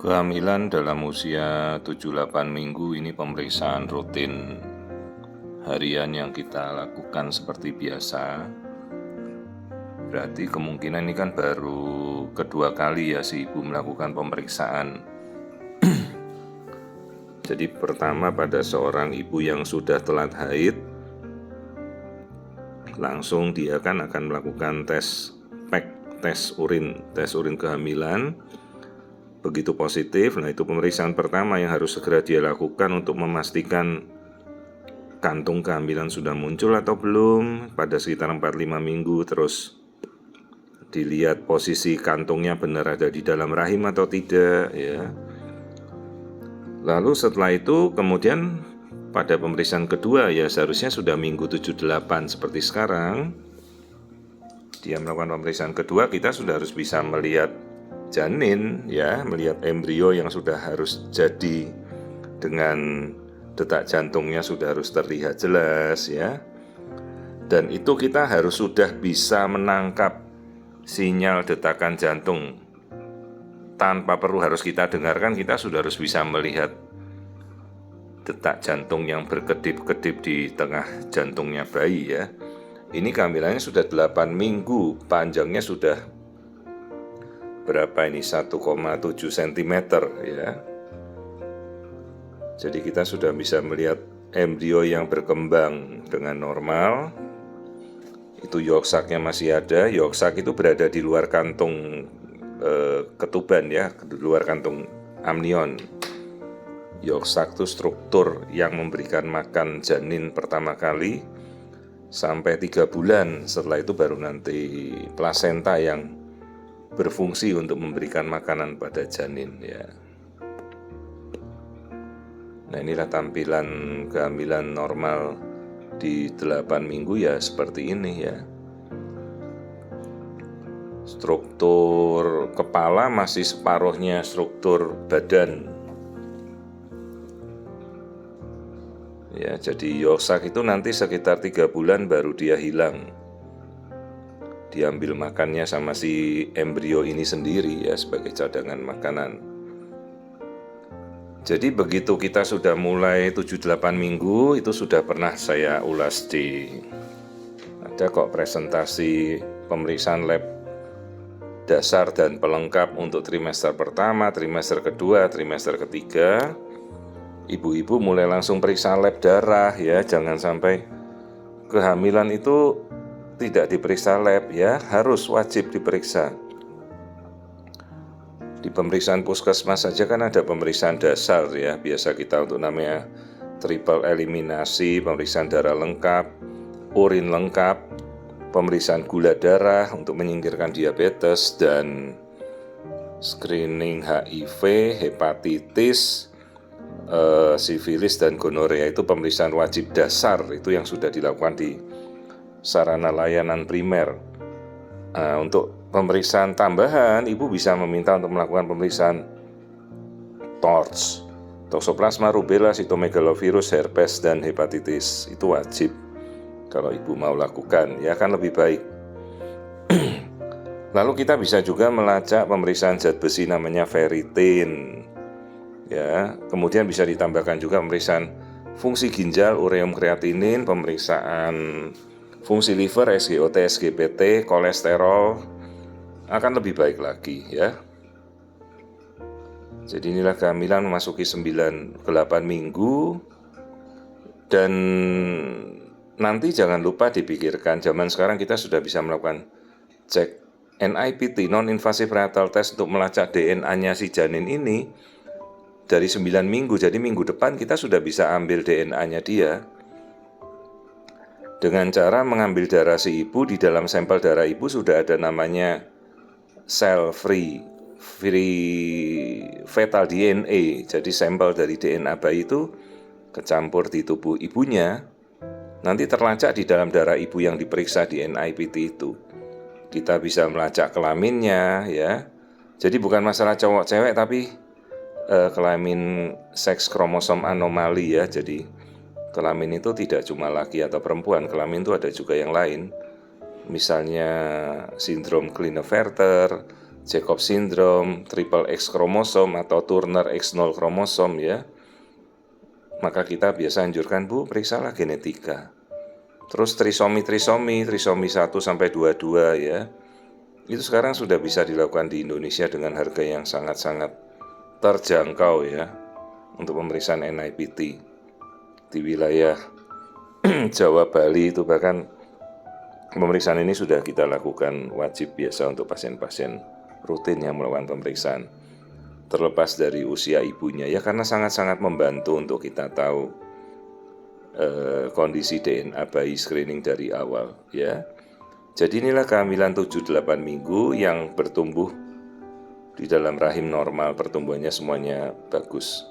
Kehamilan dalam usia 7-8 minggu ini pemeriksaan rutin harian yang kita lakukan seperti biasa. Berarti kemungkinan ini kan baru kedua kali ya si ibu melakukan pemeriksaan. Jadi pertama pada seorang ibu yang sudah telat haid, langsung dia akan melakukan tes urin kehamilan. Begitu positif, nah itu pemeriksaan pertama yang harus segera dia lakukan untuk memastikan kantung kehamilan sudah muncul atau belum pada sekitar 4-5 minggu. Terus dilihat posisi kantungnya benar ada di dalam rahim atau tidak ya. Lalu setelah itu kemudian pada pemeriksaan kedua ya seharusnya sudah minggu 7-8 seperti sekarang. Dia melakukan pemeriksaan kedua, kita sudah harus bisa melihat janin ya, melihat embrio yang sudah harus jadi dengan detak jantungnya sudah harus terlihat jelas ya. Dan itu kita harus sudah bisa menangkap sinyal detakan jantung tanpa perlu harus kita dengarkan, kita sudah harus bisa melihat detak jantung yang berkedip-kedip di tengah jantungnya bayi ya. Ini kehamilannya sudah 8 minggu, panjangnya sudah berapa ini 1,7 cm ya. Jadi kita sudah bisa melihat embrio yang berkembang dengan normal. Itu yolk sac-nya masih ada. Yolk sac itu berada di luar kantung ketuban ya, di luar kantung amnion. Yolk sac itu struktur yang memberikan makan janin pertama kali sampai 3 bulan. Setelah itu baru nanti plasenta yang berfungsi untuk memberikan makanan pada janin ya. Nah inilah tampilan kehamilan normal di 8 minggu ya seperti ini ya. Struktur kepala masih separuhnya struktur badan. Ya, jadi yolk sac itu nanti sekitar 3 bulan baru dia hilang. Diambil makannya sama si embrio ini sendiri ya sebagai cadangan makanan. Jadi begitu kita sudah mulai 7-8 minggu, itu sudah pernah saya ulas ada kok presentasi pemeriksaan lab dasar dan pelengkap untuk trimester pertama, trimester kedua, trimester ketiga. Ibu-ibu mulai langsung periksa lab darah ya, jangan sampai kehamilan itu tidak diperiksa lab ya, harus wajib diperiksa. Di pemeriksaan puskesmas saja kan ada pemeriksaan dasar ya, biasa kita untuk namanya triple eliminasi, pemeriksaan darah lengkap, urin lengkap, pemeriksaan gula darah untuk menyingkirkan diabetes, dan screening HIV, hepatitis, sifilis dan gonorea. Itu pemeriksaan wajib dasar, itu yang sudah dilakukan di sarana layanan primer. Untuk pemeriksaan tambahan, ibu bisa meminta untuk melakukan pemeriksaan TORCH, toxoplasma rubella, cytomegalovirus, herpes, dan hepatitis. Itu wajib kalau ibu mau lakukan, ya kan lebih baik. Lalu kita bisa juga melacak pemeriksaan zat besi namanya ferritin. Ya, kemudian bisa ditambahkan juga pemeriksaan fungsi ginjal, ureum kreatinin, pemeriksaan fungsi liver, SGOT, SGPT, kolesterol, akan lebih baik lagi ya. Jadi inilah kehamilan memasuki 9-8 minggu. Dan nanti jangan lupa dipikirkan, zaman sekarang kita sudah bisa melakukan cek NIPT, non-invasive prenatal test, untuk melacak DNA-nya si janin ini dari 9 minggu. Jadi minggu depan kita sudah bisa ambil DNA-nya dia dengan cara mengambil darah si ibu. Di dalam sampel darah ibu sudah ada namanya cell free fetal DNA. Jadi sampel dari DNA bayi itu kecampur di tubuh ibunya, nanti terlacak di dalam darah ibu yang diperiksa di NIPT itu. Kita bisa melacak kelaminnya ya. Jadi bukan masalah cowok cewek, tapi kelamin seks kromosom anomali ya. Jadi kelamin itu tidak cuma laki atau perempuan, kelamin itu ada juga yang lain. Misalnya sindrom Klinefelter, Jacob syndrome, triple X kromosom atau Turner X0 kromosom ya, maka kita biasa anjurkan, Bu, periksalah genetika. Terus trisomi 1 sampai 22 ya. Itu sekarang sudah bisa dilakukan di Indonesia dengan harga yang sangat-sangat terjangkau ya, untuk pemeriksaan NIPT. Di wilayah Jawa, Bali itu bahkan pemeriksaan ini sudah kita lakukan wajib biasa untuk pasien-pasien rutin yang melakukan pemeriksaan, terlepas dari usia ibunya ya, karena sangat-sangat membantu untuk kita tahu kondisi DNA bayi screening dari awal ya. Jadi inilah kehamilan 7-8 minggu yang bertumbuh di dalam rahim normal, pertumbuhannya semuanya bagus.